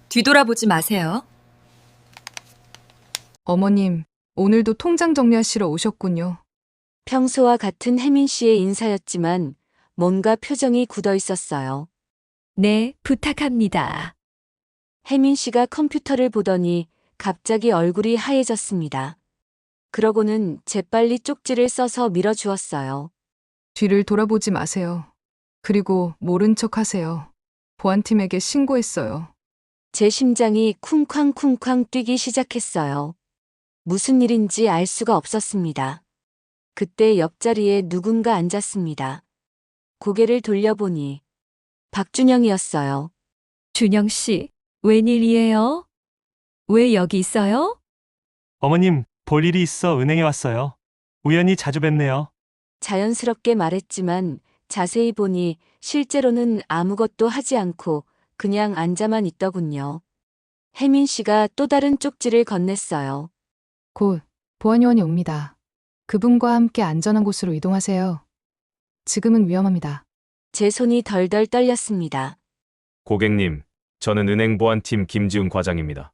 뒤돌아보지 마세요. 어머님, 오늘도 통장 정리하시러 오셨군요. 평소와 같은 혜민 씨의 인사였지만 뭔가 표정이 굳어 있었어요. 네, 부탁합니다. 혜민 씨가 컴퓨터를 보더니 갑자기 얼굴이 하얘졌습니다. 그러고는 재빨리 쪽지를 써서 밀어주었어요. 뒤를 돌아보지 마세요. 그리고 모른 척 하세요. 보안팀에게 신고했어요. 제 심장이 쿵쾅쿵쾅 뛰기 시작했어요. 무슨 일인지 알 수가 없었습니다. 그때 옆자리에 누군가 앉았습니다. 고개를 돌려보니 박준영이었어요. 준영 씨, 웬일이에요? 왜 여기 있어요? 어머님, 볼 일이 있어 은행에 왔어요. 우연히 자주 뵙네요. 자연스럽게 말했지만 자세히 보니 실제로는 아무것도 하지 않고 그냥 앉아만 있더군요. 혜민 씨가 또 다른 쪽지를 건넸어요. 곧 보안요원이 옵니다. 그분과 함께 안전한 곳으로 이동하세요. 지금은 위험합니다. 제 손이 덜덜 떨렸습니다. 고객님, 저는 은행보안팀 김지훈 과장입니다.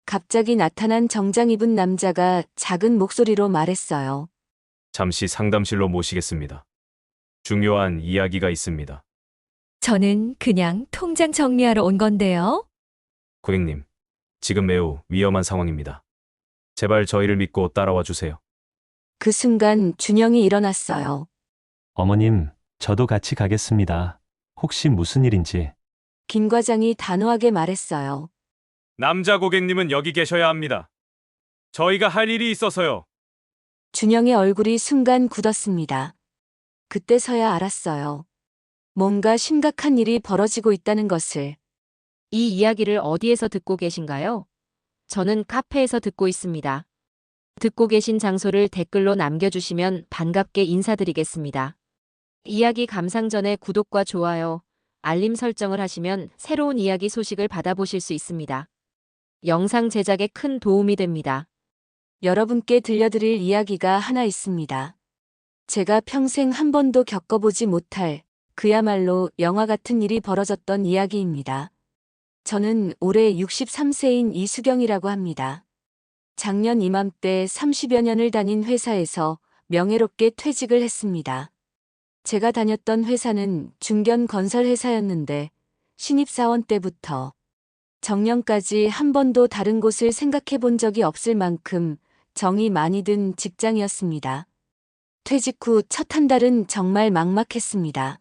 갑자기 나타난 정장 입은 남자가 작은 목소리로 말했어요. 잠시 상담실로 모시겠습니다. 중요한 이야기가 있습니다. 저는 그냥 통장 정리하러 온 건데요. 고객님, 지금 매우 위험한 상황입니다. 제발 저희를 믿고 따라와 주세요. 그 순간 준영이 일어났어요. 어머님, 저도 같이 가겠습니다. 혹시 무슨 일인지. 김 과장이 단호하게 말했어요. 남자 고객님은 여기 계셔야 합니다. 저희가 할 일이 있어서요. 준영의 얼굴이 순간 굳었습니다. 그때서야 알았어요. 뭔가 심각한 일이 벌어지고 있다는 것을. 이 이야기를 어디에서 듣고 계신가요? 저는 카페에서 듣고 있습니다. 듣고 계신 장소를 댓글로 남겨주시면 반갑게 인사드리겠습니다. 이야기 감상 전에 구독과 좋아요, 알림 설정을 하시면 새로운 이야기 소식을 받아보실 수 있습니다. 영상 제작에 큰 도움이 됩니다. 여러분께 들려드릴 이야기가 하나 있습니다. 제가 평생 한 번도 겪어보지 못할 그야말로 영화 같은 일이 벌어졌던 이야기입니다. 저는 올해 63세인 이수경이라고 합니다. 작년 이맘때 30여 년을 다닌 회사에서 명예롭게 퇴직을 했습니다. 제가 다녔던 회사는 중견 건설 회사였는데 신입사원 때부터 정년까지 한 번도 다른 곳을 생각해 본 적이 없을 만큼 정이 많이 든 직장이었습니다. 퇴직 후 첫 한 달은 정말 막막했습니다.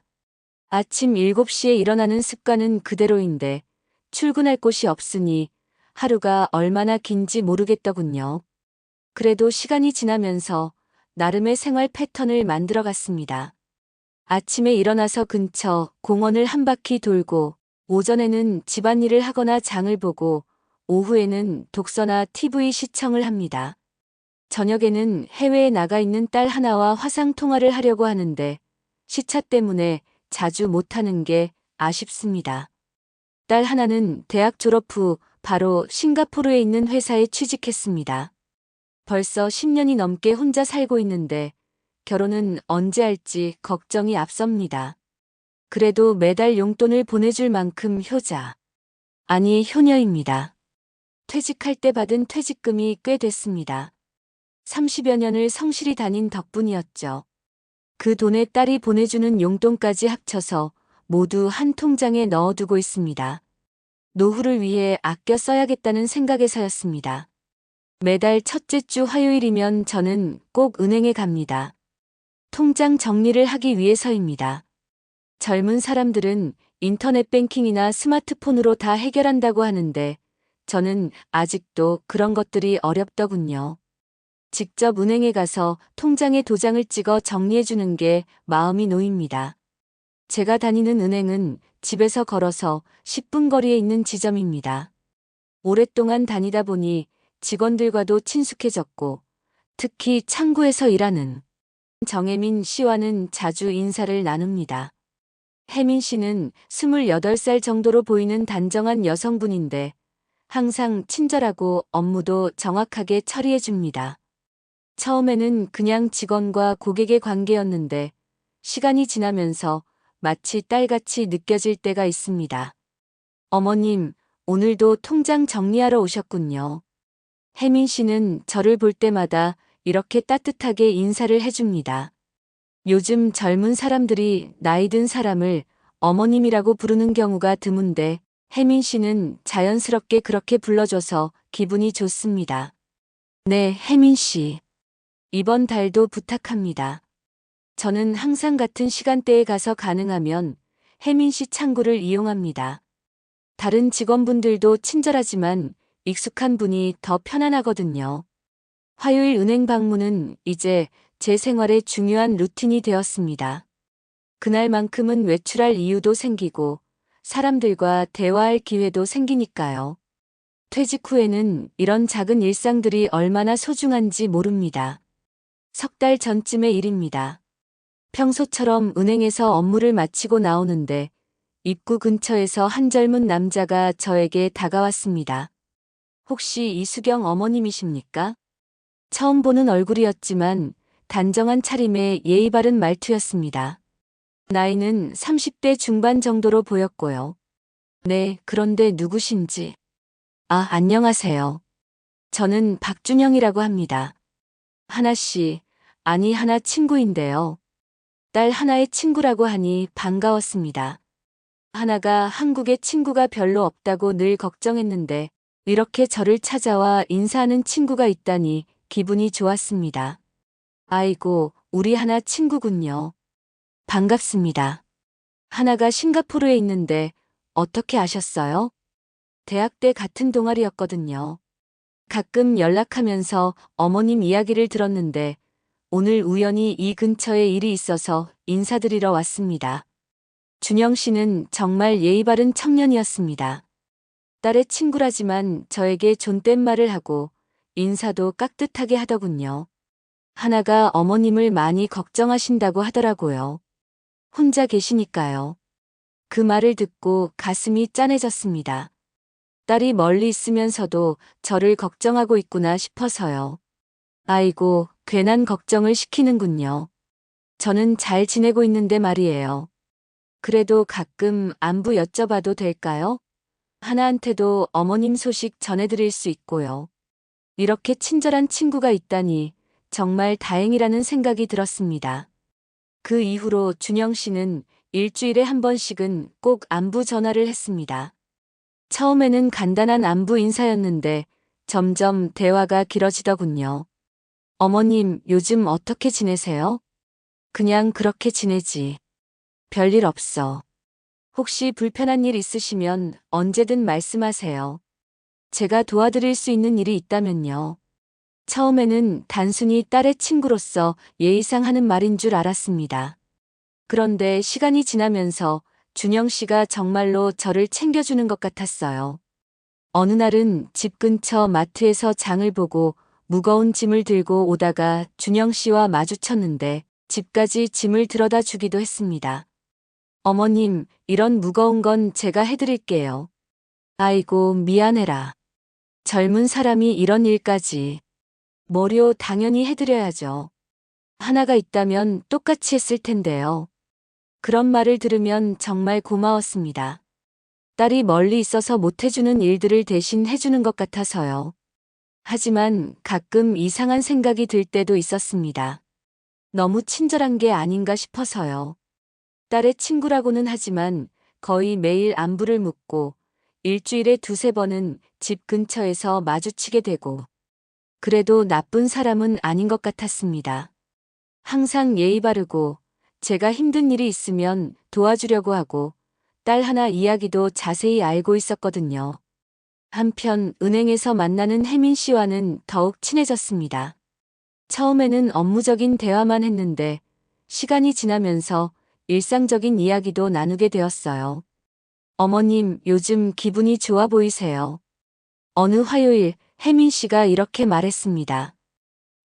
아침 7시에 일어나는 습관은 그대로인데 출근할 곳이 없으니 하루가 얼마나 긴지 모르겠더군요. 그래도 시간이 지나면서 나름의 생활 패턴을 만들어 갔습니다. 아침에 일어나서 근처 공원을 한 바퀴 돌고 오전에는 집안일을 하거나 장을 보고 오후에는 독서나 TV 시청을 합니다. 저녁에는 해외에 나가 있는 딸 하나와 화상 통화를 하려고 하는데 시차 때문에 자주 못하는 게 아쉽습니다. 딸 하나는 대학 졸업 후 바로 싱가포르에 있는 회사에 취직했습니다. 벌써 10년이 넘게 혼자 살고 있는데 결혼은 언제 할지 걱정이 앞섭니다. 그래도 매달 용돈을 보내줄 만큼 효자, 아니 효녀입니다. 퇴직할 때 받은 퇴직금이 꽤 됐습니다. 30여 년을 성실히 다닌 덕분이었죠. 그 돈에 딸이 보내주는 용돈까지 합쳐서 모두 한 통장에 넣어두고 있습니다. 노후를 위해 아껴 써야겠다는 생각에서였습니다. 매달 첫째 주 화요일이면 저는 꼭 은행에 갑니다. 통장 정리를 하기 위해서입니다. 젊은 사람들은 인터넷 뱅킹이나 스마트폰으로 다 해결한다고 하는데 저는 아직도 그런 것들이 어렵더군요. 직접 은행에 가서 통장에 도장을 찍어 정리해주는 게 마음이 놓입니다. 제가 다니는 은행은 집에서 걸어서 10분 거리에 있는 지점입니다. 오랫동안 다니다 보니 직원들과도 친숙해졌고 특히 창구에서 일하는 정혜민 씨와는 자주 인사를 나눕니다. 혜민 씨는 28살 정도로 보이는 단정한 여성분인데 항상 친절하고 업무도 정확하게 처리해 줍니다. 처음에는 그냥 직원과 고객의 관계였는데 시간이 지나면서 마치 딸같이 느껴질 때가 있습니다. 어머님, 오늘도 통장 정리하러 오셨군요. 혜민 씨는 저를 볼 때마다 이렇게 따뜻하게 인사를 해줍니다. 요즘 젊은 사람들이 나이 든 사람을 어머님이라고 부르는 경우가 드문데 혜민 씨는 자연스럽게 그렇게 불러줘서 기분이 좋습니다. 네, 혜민 씨. 이번 달도 부탁합니다. 저는 항상 같은 시간대에 가서 가능하면 혜민 씨 창구를 이용합니다. 다른 직원분들도 친절하지만 익숙한 분이 더 편안하거든요. 화요일 은행 방문은 이제 제 생활의 중요한 루틴이 되었습니다. 그날만큼은 외출할 이유도 생기고 사람들과 대화할 기회도 생기니까요. 퇴직 후에는 이런 작은 일상들이 얼마나 소중한지 모릅니다. 석 달 전쯤의 일입니다. 평소처럼 은행에서 업무를 마치고 나오는데 입구 근처에서 한 젊은 남자가 저에게 다가왔습니다. 혹시 이수경 어머님이십니까? 처음 보는 얼굴이었지만 단정한 차림에 예의 바른 말투였습니다. 나이는 30대 중반 정도로 보였고요. 네, 그런데 누구신지. 아, 안녕하세요. 저는 박준영이라고 합니다. 하나 씨, 아니 하나 친구인데요. 딸 하나의 친구라고 하니 반가웠습니다. 하나가 한국에 친구가 별로 없다고 늘 걱정했는데 이렇게 저를 찾아와 인사하는 친구가 있다니 기분이 좋았습니다. 아이고, 우리 하나 친구군요. 반갑습니다. 하나가 싱가포르에 있는데 어떻게 아셨어요? 대학 때 같은 동아리였거든요. 가끔 연락하면서 어머님 이야기를 들었는데 오늘 우연히 이 근처에 일이 있어서 인사드리러 왔습니다. 준영 씨는 정말 예의 바른 청년이었습니다. 딸의 친구라지만 저에게 존댓말을 하고 인사도 깍듯하게 하더군요. 하나가 어머님을 많이 걱정하신다고 하더라고요. 혼자 계시니까요. 그 말을 듣고 가슴이 짠해졌습니다. 딸이 멀리 있으면서도 저를 걱정하고 있구나 싶어서요. 아이고, 괜한 걱정을 시키는군요. 저는 잘 지내고 있는데 말이에요. 그래도 가끔 안부 여쭤봐도 될까요? 하나한테도 어머님 소식 전해드릴 수 있고요. 이렇게 친절한 친구가 있다니 정말 다행이라는 생각이 들었습니다. 그 이후로 준영 씨는 일주일에 한 번씩은 꼭 안부 전화를 했습니다. 처음에는 간단한 안부 인사였는데 점점 대화가 길어지더군요. 어머님, 요즘 어떻게 지내세요? 그냥 그렇게 지내지. 별일 없어. 혹시 불편한 일 있으시면 언제든 말씀하세요. 제가 도와드릴 수 있는 일이 있다면요. 처음에는 단순히 딸의 친구로서 예의상 하는 말인 줄 알았습니다. 그런데 시간이 지나면서 준영 씨가 정말로 저를 챙겨주는 것 같았어요. 어느 날은 집 근처 마트에서 장을 보고 무거운 짐을 들고 오다가 준영 씨와 마주쳤는데 집까지 짐을 들어다 주기도 했습니다. 어머님, 이런 무거운 건 제가 해드릴게요. 아이고, 미안해라. 젊은 사람이 이런 일까지. 뭐려 당연히 해드려야죠. 하나가 있다면 똑같이 했을 텐데요. 그런 말을 들으면 정말 고마웠습니다. 딸이 멀리 있어서 못해주는 일들을 대신 해주는 것 같아서요. 하지만 가끔 이상한 생각이 들 때도 있었습니다. 너무 친절한 게 아닌가 싶어서요. 딸의 친구라고는 하지만 거의 매일 안부를 묻고 일주일에 두세 번은 집 근처에서 마주치게 되고 그래도 나쁜 사람은 아닌 것 같았습니다. 항상 예의 바르고 제가 힘든 일이 있으면 도와주려고 하고 딸 하나 이야기도 자세히 알고 있었거든요. 한편 은행에서 만나는 혜민 씨와는 더욱 친해졌습니다. 처음에는 업무적인 대화만 했는데 시간이 지나면서 일상적인 이야기도 나누게 되었어요. 어머님, 요즘 기분이 좋아 보이세요. 어느 화요일 혜민 씨가 이렇게 말했습니다.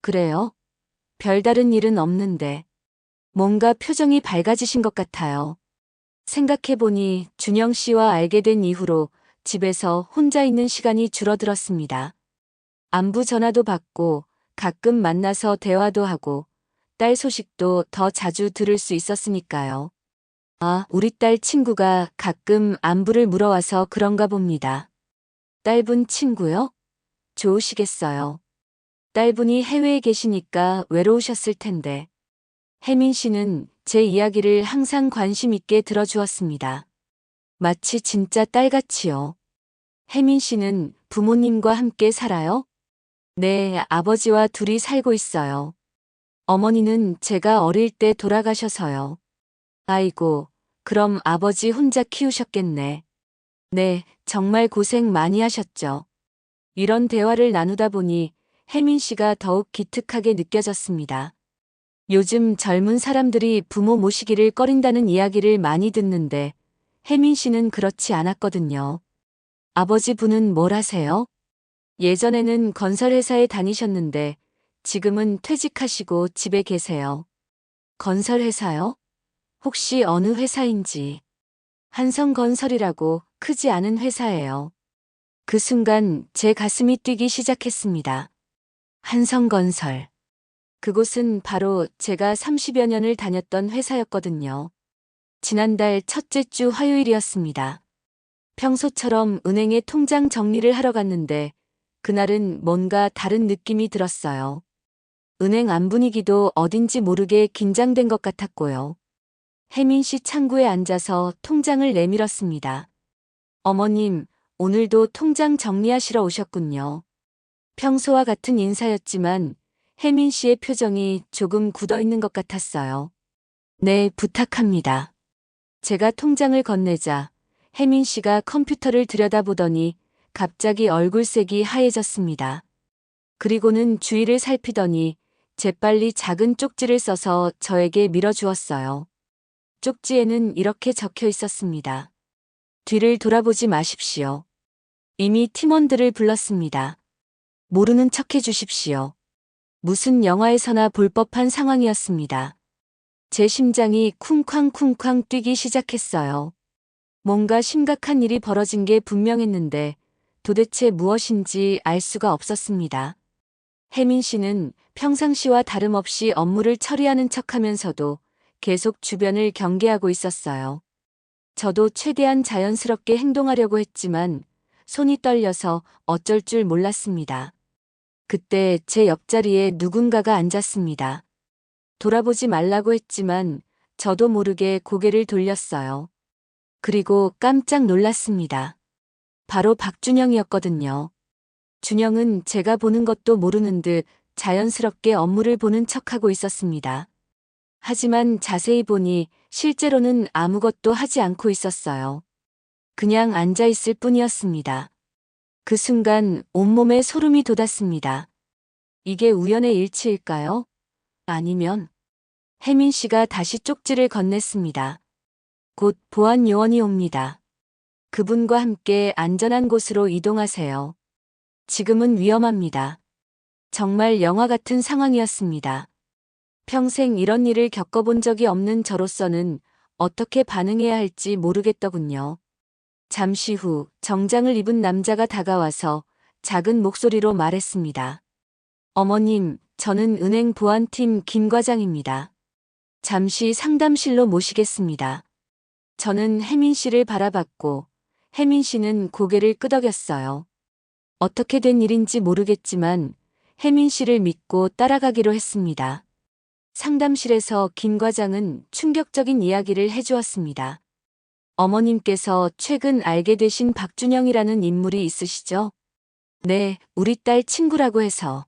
그래요? 별다른 일은 없는데. 뭔가 표정이 밝아지신 것 같아요. 생각해보니 준영 씨와 알게 된 이후로 집에서 혼자 있는 시간이 줄어들었습니다. 안부 전화도 받고 가끔 만나서 대화도 하고 딸 소식도 더 자주 들을 수 있었으니까요. 아, 우리 딸 친구가 가끔 안부를 물어와서 그런가 봅니다. 딸분 친구요? 좋으시겠어요. 딸분이 해외에 계시니까 외로우셨을 텐데. 혜민 씨는 제 이야기를 항상 관심 있게 들어주었습니다. 마치 진짜 딸같이요. 혜민 씨는 부모님과 함께 살아요? 네, 아버지와 둘이 살고 있어요. 어머니는 제가 어릴 때 돌아가셔서요. 아이고, 그럼 아버지 혼자 키우셨겠네. 네, 정말 고생 많이 하셨죠. 이런 대화를 나누다 보니 혜민 씨가 더욱 기특하게 느껴졌습니다. 요즘 젊은 사람들이 부모 모시기를 꺼린다는 이야기를 많이 듣는데 혜민 씨는 그렇지 않았거든요. 아버지 분은 뭘 하세요? 예전에는 건설회사에 다니셨는데 지금은 퇴직하시고 집에 계세요. 건설회사요? 혹시 어느 회사인지. 한성건설이라고 크지 않은 회사예요. 그 순간 제 가슴이 뛰기 시작했습니다. 한성건설. 그곳은 바로 제가 30여 년을 다녔던 회사였거든요. 지난달 첫째 주 화요일이었습니다. 평소처럼 은행에 통장 정리를 하러 갔는데 그날은 뭔가 다른 느낌이 들었어요. 은행 안 분위기도 어딘지 모르게 긴장된 것 같았고요. 혜민 씨 창구에 앉아서 통장을 내밀었습니다. 어머님, 오늘도 통장 정리하시러 오셨군요. 평소와 같은 인사였지만 혜민 씨의 표정이 조금 굳어 있는 것 같았어요. 네, 부탁합니다. 제가 통장을 건네자 혜민 씨가 컴퓨터를 들여다보더니 갑자기 얼굴색이 하얘졌습니다. 그리고는 주위를 살피더니 재빨리 작은 쪽지를 써서 저에게 밀어주었어요. 쪽지에는 이렇게 적혀 있었습니다. 뒤를 돌아보지 마십시오. 이미 팀원들을 불렀습니다. 모르는 척 해주십시오. 무슨 영화에서나 볼 법한 상황이었습니다. 제 심장이 쿵쾅쿵쾅 뛰기 시작했어요. 뭔가 심각한 일이 벌어진 게 분명했는데 도대체 무엇인지 알 수가 없었습니다. 혜민 씨는 평상시와 다름없이 업무를 처리하는 척하면서도 계속 주변을 경계하고 있었어요. 저도 최대한 자연스럽게 행동하려고 했지만 손이 떨려서 어쩔 줄 몰랐습니다. 그때 제 옆자리에 누군가가 앉았습니다. 돌아보지 말라고 했지만 저도 모르게 고개를 돌렸어요. 그리고 깜짝 놀랐습니다. 바로 박준영이었거든요. 준영은 제가 보는 것도 모르는 듯 자연스럽게 업무를 보는 척하고 있었습니다. 하지만 자세히 보니 실제로는 아무것도 하지 않고 있었어요. 그냥 앉아 있을 뿐이었습니다. 그 순간 온몸에 소름이 돋았습니다. 이게 우연의 일치일까요? 아니면 혜민 씨가 다시 쪽지를 건넸습니다. 곧 보안 요원이 옵니다. 그분과 함께 안전한 곳으로 이동하세요. 지금은 위험합니다. 정말 영화 같은 상황이었습니다. 평생 이런 일을 겪어본 적이 없는 저로서는 어떻게 반응해야 할지 모르겠더군요. 잠시 후 정장을 입은 남자가 다가와서 작은 목소리로 말했습니다. 어머님, 저는 은행 보안팀 김 과장입니다. 잠시 상담실로 모시겠습니다. 저는 혜민 씨를 바라봤고 혜민 씨는 고개를 끄덕였어요. 어떻게 된 일인지 모르겠지만 혜민 씨를 믿고 따라가기로 했습니다. 상담실에서 김 과장은 충격적인 이야기를 해주었습니다. 어머님께서 최근 알게 되신 박준영이라는 인물이 있으시죠? 네, 우리 딸 친구라고 해서.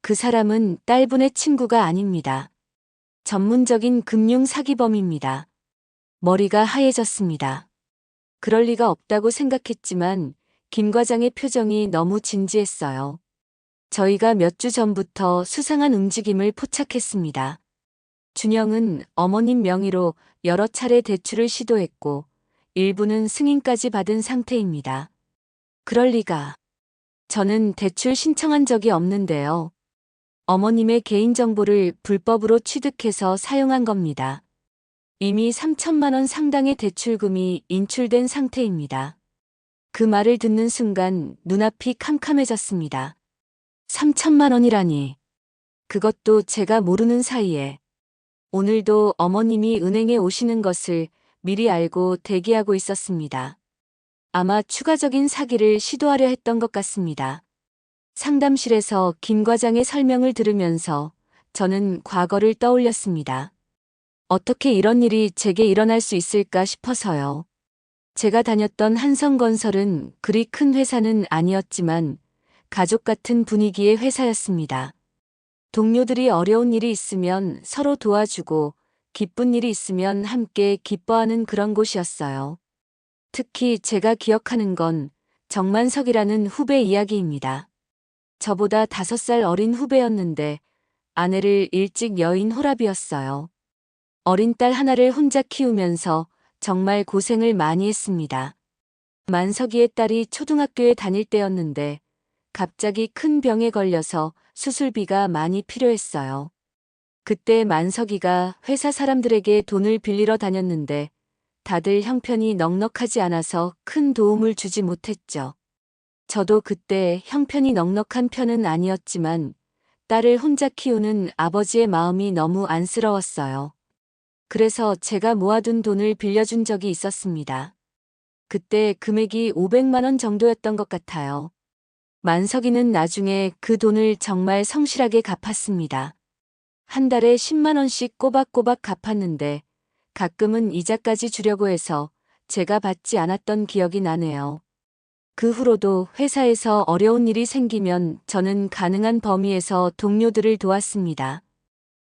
그 사람은 딸분의 친구가 아닙니다. 전문적인 금융 사기범입니다. 머리가 하얘졌습니다. 그럴 리가 없다고 생각했지만 김 과장의 표정이 너무 진지했어요. 저희가 몇 주 전부터 수상한 움직임을 포착했습니다. 준영은 어머님 명의로 여러 차례 대출을 시도했고 일부는 승인까지 받은 상태입니다. 그럴 리가. 저는 대출 신청한 적이 없는데요. 어머님의 개인정보를 불법으로 취득해서 사용한 겁니다. 이미 3천만 원 상당의 대출금이 인출된 상태입니다. 그 말을 듣는 순간 눈앞이 캄캄해졌습니다. 3천만 원이라니. 그것도 제가 모르는 사이에. 오늘도 어머님이 은행에 오시는 것을 미리 알고 대기하고 있었습니다. 아마 추가적인 사기를 시도하려 했던 것 같습니다. 상담실에서 김 과장의 설명을 들으면서 저는 과거를 떠올렸습니다. 어떻게 이런 일이 제게 일어날 수 있을까 싶어서요. 제가 다녔던 한성건설은 그리 큰 회사는 아니었지만 가족 같은 분위기의 회사였습니다. 동료들이 어려운 일이 있으면 서로 도와주고 기쁜 일이 있으면 함께 기뻐하는 그런 곳이었어요. 특히 제가 기억하는 건 정만석이라는 후배 이야기입니다. 저보다 5살 어린 후배였는데 아내를 일찍 여인 호랍이었어요. 어린 딸 하나를 혼자 키우면서 정말 고생을 많이 했습니다. 만석이의 딸이 초등학교에 다닐 때였는데 갑자기 큰 병에 걸려서 수술비가 많이 필요했어요. 그때 만석이가 회사 사람들에게 돈을 빌리러 다녔는데 다들 형편이 넉넉하지 않아서 큰 도움을 주지 못했죠. 저도 그때 형편이 넉넉한 편은 아니었지만 딸을 혼자 키우는 아버지의 마음이 너무 안쓰러웠어요. 그래서 제가 모아둔 돈을 빌려준 적이 있었습니다. 그때 금액이 500만 원 정도였던 것 같아요. 만석이는 나중에 그 돈을 정말 성실하게 갚았습니다. 한 달에 10만 원씩 꼬박꼬박 갚았는데 가끔은 이자까지 주려고 해서 제가 받지 않았던 기억이 나네요. 그 후로도 회사에서 어려운 일이 생기면 저는 가능한 범위에서 동료들을 도왔습니다.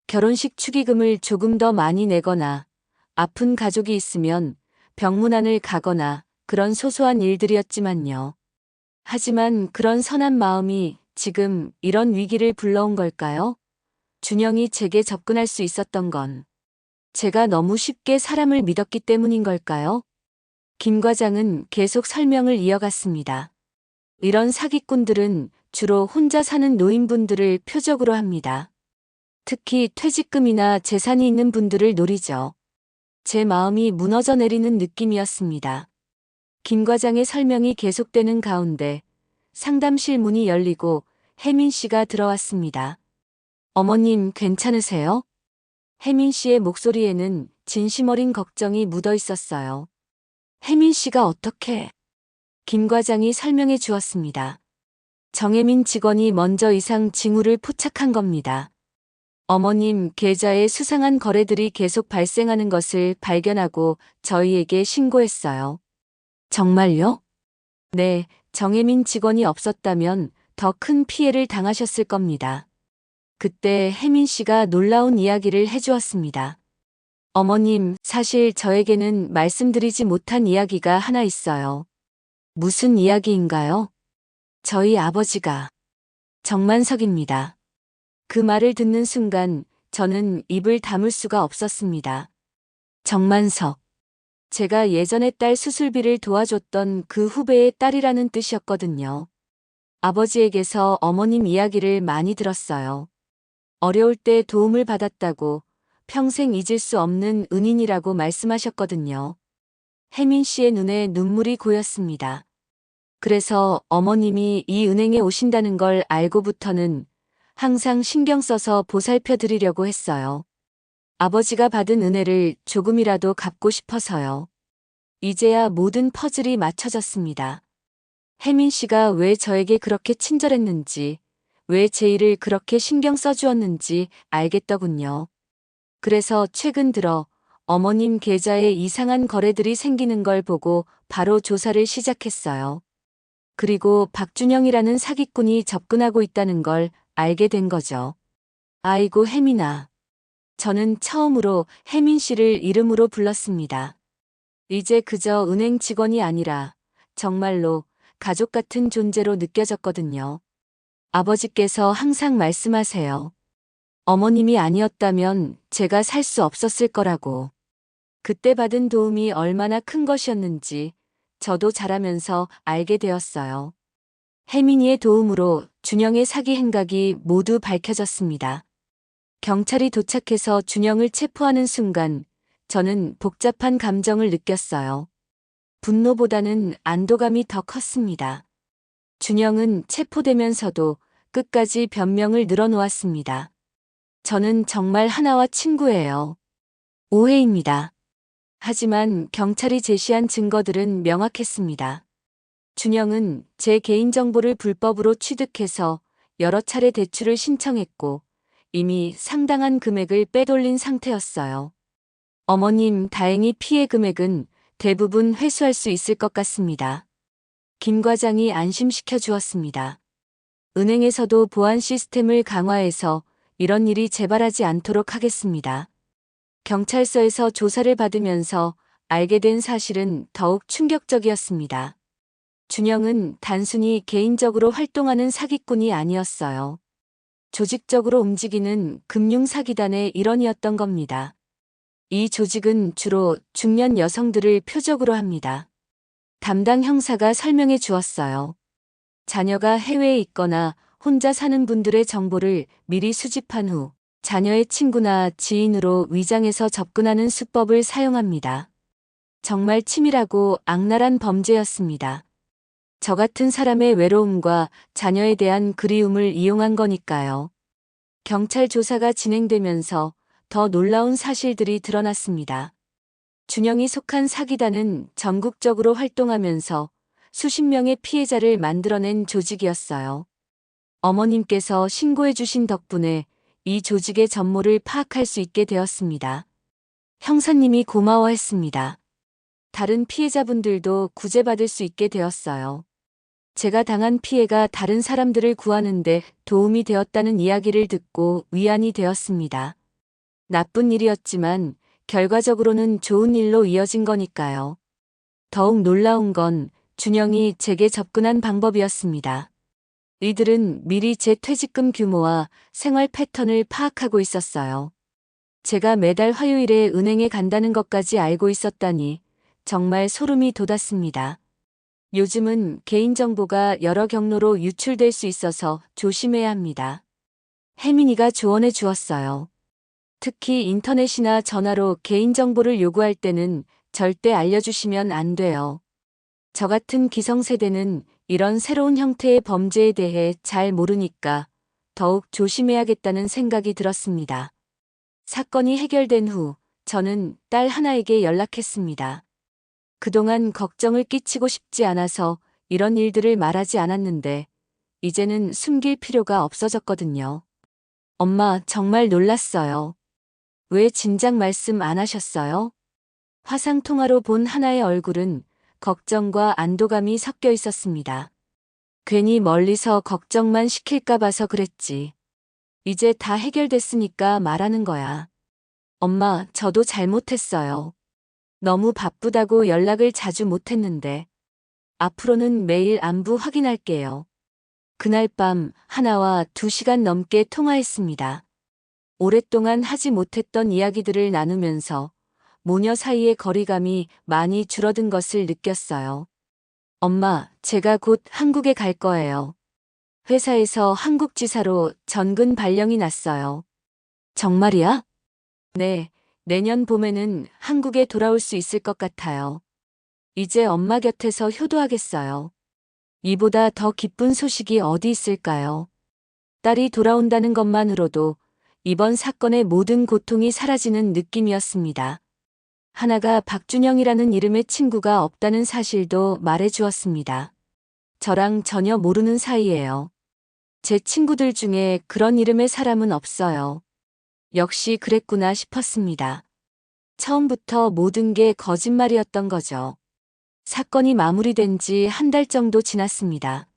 결혼식 축의금을 조금 더 많이 내거나 아픈 가족이 있으면 병문안을 가거나 그런 소소한 일들이었지만요. 하지만 그런 선한 마음이 지금 이런 위기를 불러온 걸까요? 준영이 제게 접근할 수 있었던 건 제가 너무 쉽게 사람을 믿었기 때문인 걸까요? 김 과장은 계속 설명을 이어갔습니다. 이런 사기꾼들은 주로 혼자 사는 노인분들을 표적으로 합니다. 특히 퇴직금이나 재산이 있는 분들을 노리죠. 제 마음이 무너져 내리는 느낌이었습니다. 김 과장의 설명이 계속되는 가운데 상담실 문이 열리고 혜민 씨가 들어왔습니다. 어머님 괜찮으세요? 혜민 씨의 목소리에는 진심 어린 걱정이 묻어 있었어요. 혜민 씨가 어떻게? 김 과장이 설명해 주었습니다. 정혜민 직원이 먼저 이상 징후를 포착한 겁니다. 어머님 계좌에 수상한 거래들이 계속 발생하는 것을 발견하고 저희에게 신고했어요. 정말요? 네, 정혜민 직원이 없었다면 더 큰 피해를 당하셨을 겁니다. 그때 혜민 씨가 놀라운 이야기를 해주었습니다. 어머님, 사실 저에게는 말씀드리지 못한 이야기가 하나 있어요. 무슨 이야기인가요? 저희 아버지가 정만석입니다. 그 말을 듣는 순간 저는 입을 다물 수가 없었습니다. 정만석. 제가 예전에 딸 수술비를 도와줬던 그 후배의 딸이라는 뜻이었거든요. 아버지에게서 어머님 이야기를 많이 들었어요. 어려울 때 도움을 받았다고 평생 잊을 수 없는 은인이라고 말씀하셨거든요. 혜민 씨의 눈에 눈물이 고였습니다. 그래서 어머님이 이 은행에 오신다는 걸 알고부터는 항상 신경 써서 보살펴 드리려고 했어요. 아버지가 받은 은혜를 조금이라도 갚고 싶어서요. 이제야 모든 퍼즐이 맞춰졌습니다. 혜민 씨가 왜 저에게 그렇게 친절했는지, 왜 제 일을 그렇게 신경 써주었는지 알겠더군요. 그래서 최근 들어 어머님 계좌에 이상한 거래들이 생기는 걸 보고 바로 조사를 시작했어요. 그리고 박준영이라는 사기꾼이 접근하고 있다는 걸 알게 된 거죠. 아이고 혜민아. 저는 처음으로 혜민 씨를 이름으로 불렀습니다. 이제 그저 은행 직원이 아니라 정말로 가족 같은 존재로 느껴졌거든요. 아버지께서 항상 말씀하세요. 어머님이 아니었다면 제가 살 수 없었을 거라고. 그때 받은 도움이 얼마나 큰 것이었는지 저도 자라면서 알게 되었어요. 혜민이의 도움으로 준영의 사기 행각이 모두 밝혀졌습니다. 경찰이 도착해서 준영을 체포하는 순간 저는 복잡한 감정을 느꼈어요. 분노보다는 안도감이 더 컸습니다. 준영은 체포되면서도 끝까지 변명을 늘어놓았습니다. 저는 정말 하나와 친구예요. 오해입니다. 하지만 경찰이 제시한 증거들은 명확했습니다. 준영은 제 개인정보를 불법으로 취득해서 여러 차례 대출을 신청했고 이미 상당한 금액을 빼돌린 상태였어요. 어머님, 다행히 피해 금액은 대부분 회수할 수 있을 것 같습니다. 김 과장이 안심시켜 주었습니다. 은행에서도 보안 시스템을 강화해서 이런 일이 재발하지 않도록 하겠습니다. 경찰서에서 조사를 받으면서 알게 된 사실은 더욱 충격적이었습니다. 준영은 단순히 개인적으로 활동하는 사기꾼이 아니었어요. 조직적으로 움직이는 금융사기단의 일원이었던 겁니다. 이 조직은 주로 중년 여성들을 표적으로 합니다. 담당 형사가 설명해 주었어요. 자녀가 해외에 있거나 혼자 사는 분들의 정보를 미리 수집한 후 자녀의 친구나 지인으로 위장해서 접근하는 수법을 사용합니다. 정말 치밀하고 악랄한 범죄였습니다. 저 같은 사람의 외로움과 자녀에 대한 그리움을 이용한 거니까요. 경찰 조사가 진행되면서 더 놀라운 사실들이 드러났습니다. 준영이 속한 사기단은 전국적으로 활동하면서 수십 명의 피해자를 만들어낸 조직이었어요. 어머님께서 신고해 주신 덕분에 이 조직의 전모를 파악할 수 있게 되었습니다. 형사님이 고마워했습니다. 다른 피해자분들도 구제받을 수 있게 되었어요. 제가 당한 피해가 다른 사람들을 구하는데 도움이 되었다는 이야기를 듣고 위안이 되었습니다. 나쁜 일이었지만 결과적으로는 좋은 일로 이어진 거니까요. 더욱 놀라운 건 준영이 제게 접근한 방법이었습니다. 이들은 미리 제 퇴직금 규모와 생활 패턴을 파악하고 있었어요. 제가 매달 화요일에 은행에 간다는 것까지 알고 있었다니 정말 소름이 돋았습니다. 요즘은 개인정보가 여러 경로로 유출될 수 있어서 조심해야 합니다. 혜민이가 조언해 주었어요. 특히 인터넷이나 전화로 개인정보를 요구할 때는 절대 알려주시면 안 돼요. 저 같은 기성세대는 이런 새로운 형태의 범죄에 대해 잘 모르니까 더욱 조심해야겠다는 생각이 들었습니다. 사건이 해결된 후 저는 딸 하나에게 연락했습니다. 그동안 걱정을 끼치고 싶지 않아서 이런 일들을 말하지 않았는데 이제는 숨길 필요가 없어졌거든요. 엄마, 정말 놀랐어요. 왜 진작 말씀 안 하셨어요? 화상통화로 본 하나의 얼굴은 걱정과 안도감이 섞여 있었습니다. 괜히 멀리서 걱정만 시킬까 봐서 그랬지. 이제 다 해결됐으니까 말하는 거야. 엄마, 저도 잘못했어요. 너무 바쁘다고 연락을 자주 못했는데. 앞으로는 매일 안부 확인할게요. 그날 밤 하나와 2시간 넘게 통화했습니다. 오랫동안 하지 못했던 이야기들을 나누면서 모녀 사이의 거리감이 많이 줄어든 것을 느꼈어요. 엄마, 제가 곧 한국에 갈 거예요. 회사에서 한국지사로 전근 발령이 났어요. 정말이야? 네, 내년 봄에는 한국에 돌아올 수 있을 것 같아요. 이제 엄마 곁에서 효도하겠어요. 이보다 더 기쁜 소식이 어디 있을까요? 딸이 돌아온다는 것만으로도 이번 사건의 모든 고통이 사라지는 느낌이었습니다. 하나가 박준영이라는 이름의 친구가 없다는 사실도 말해 주었습니다. 저랑 전혀 모르는 사이예요. 제 친구들 중에 그런 이름의 사람은 없어요. 역시 그랬구나 싶었습니다. 처음부터 모든 게 거짓말이었던 거죠. 사건이 마무리된 지 1달 정도 지났습니다.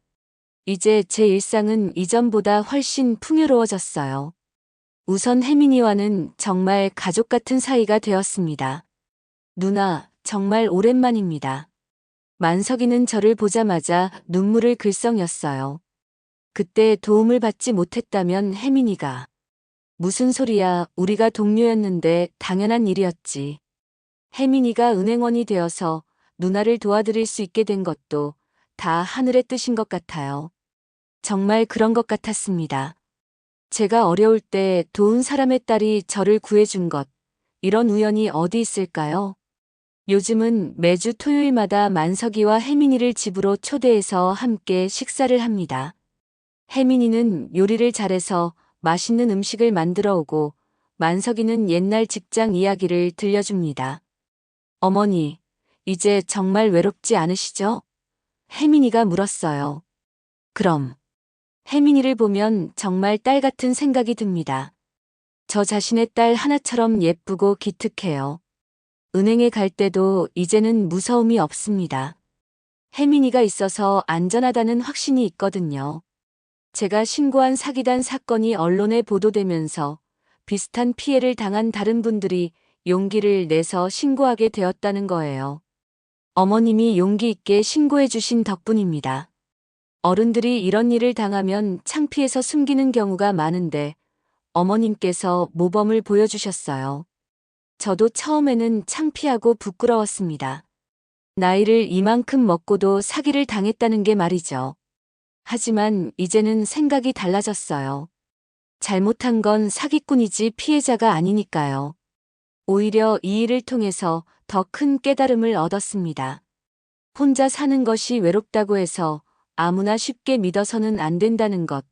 이제 제 일상은 이전보다 훨씬 풍요로워졌어요. 우선 혜민이와는 정말 가족 같은 사이가 되었습니다. 누나, 정말 오랜만입니다. 만석이는 저를 보자마자 눈물을 글썽였어요. 그때 도움을 받지 못했다면 혜민이가 무슨 소리야, 우리가 동료였는데 당연한 일이었지. 혜민이가 은행원이 되어서 누나를 도와드릴 수 있게 된 것도 다 하늘의 뜻인 것 같아요. 정말 그런 것 같았습니다. 제가 어려울 때 도운 사람의 딸이 저를 구해준 것, 이런 우연이 어디 있을까요? 요즘은 매주 토요일마다 만석이와 혜민이를 집으로 초대해서 함께 식사를 합니다. 혜민이는 요리를 잘해서 맛있는 음식을 만들어 오고 만석이는 옛날 직장 이야기를 들려줍니다. 어머니, 이제 정말 외롭지 않으시죠? 혜민이가 물었어요. 그럼 혜민이를 보면 정말 딸 같은 생각이 듭니다. 저 자신의 딸 하나처럼 예쁘고 기특해요. 은행에 갈 때도 이제는 무서움이 없습니다. 혜민이가 있어서 안전하다는 확신이 있거든요. 제가 신고한 사기단 사건이 언론에 보도되면서 비슷한 피해를 당한 다른 분들이 용기를 내서 신고하게 되었다는 거예요. 어머님이 용기 있게 신고해 주신 덕분입니다. 어른들이 이런 일을 당하면 창피해서 숨기는 경우가 많은데 어머님께서 모범을 보여주셨어요. 저도 처음에는 창피하고 부끄러웠습니다. 나이를 이만큼 먹고도 사기를 당했다는 게 말이죠. 하지만 이제는 생각이 달라졌어요. 잘못한 건 사기꾼이지 피해자가 아니니까요. 오히려 이 일을 통해서 더 큰 깨달음을 얻었습니다. 혼자 사는 것이 외롭다고 해서 아무나 쉽게 믿어서는 안 된다는 것.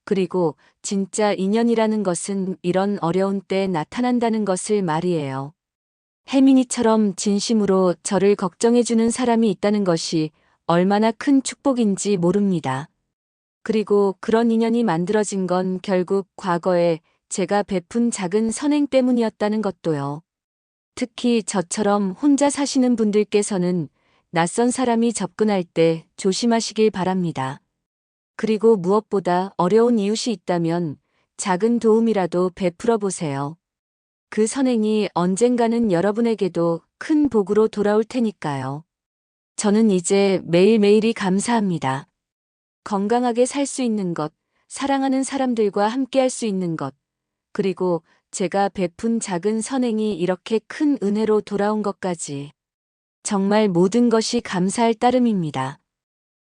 그리고 진짜 인연이라는 것은 이런 어려운 때에 나타난다는 것을 말이에요. 혜민이처럼 진심으로 저를 걱정해주는 사람이 있다는 것이 얼마나 큰 축복인지 모릅니다. 그리고 그런 인연이 만들어진 건 결국 과거에 제가 베푼 작은 선행 때문이었다는 것도요. 특히 저처럼 혼자 사시는 분들께서는 낯선 사람이 접근할 때 조심하시길 바랍니다. 그리고 무엇보다 어려운 이웃이 있다면 작은 도움이라도 베풀어 보세요. 그 선행이 언젠가는 여러분에게도 큰 복으로 돌아올 테니까요. 저는 이제 매일매일이 감사합니다. 건강하게 살 수 있는 것, 사랑하는 사람들과 함께 할 수 있는 것, 그리고 제가 베푼 작은 선행이 이렇게 큰 은혜로 돌아온 것까지. 정말 모든 것이 감사할 따름입니다.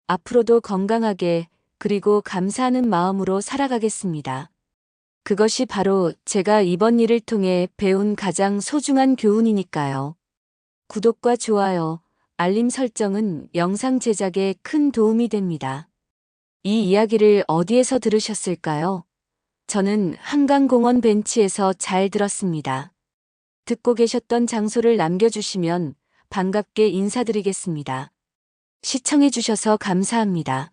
앞으로도 건강하게 그리고 감사하는 마음으로 살아가겠습니다. 그것이 바로 제가 이번 일을 통해 배운 가장 소중한 교훈이니까요. 구독과 좋아요, 알림 설정은 영상 제작에 큰 도움이 됩니다. 이 이야기를 어디에서 들으셨을까요? 저는 한강공원 벤치에서 잘 들었습니다. 듣고 계셨던 장소를 남겨주시면 반갑게 인사드리겠습니다. 시청해주셔서 감사합니다.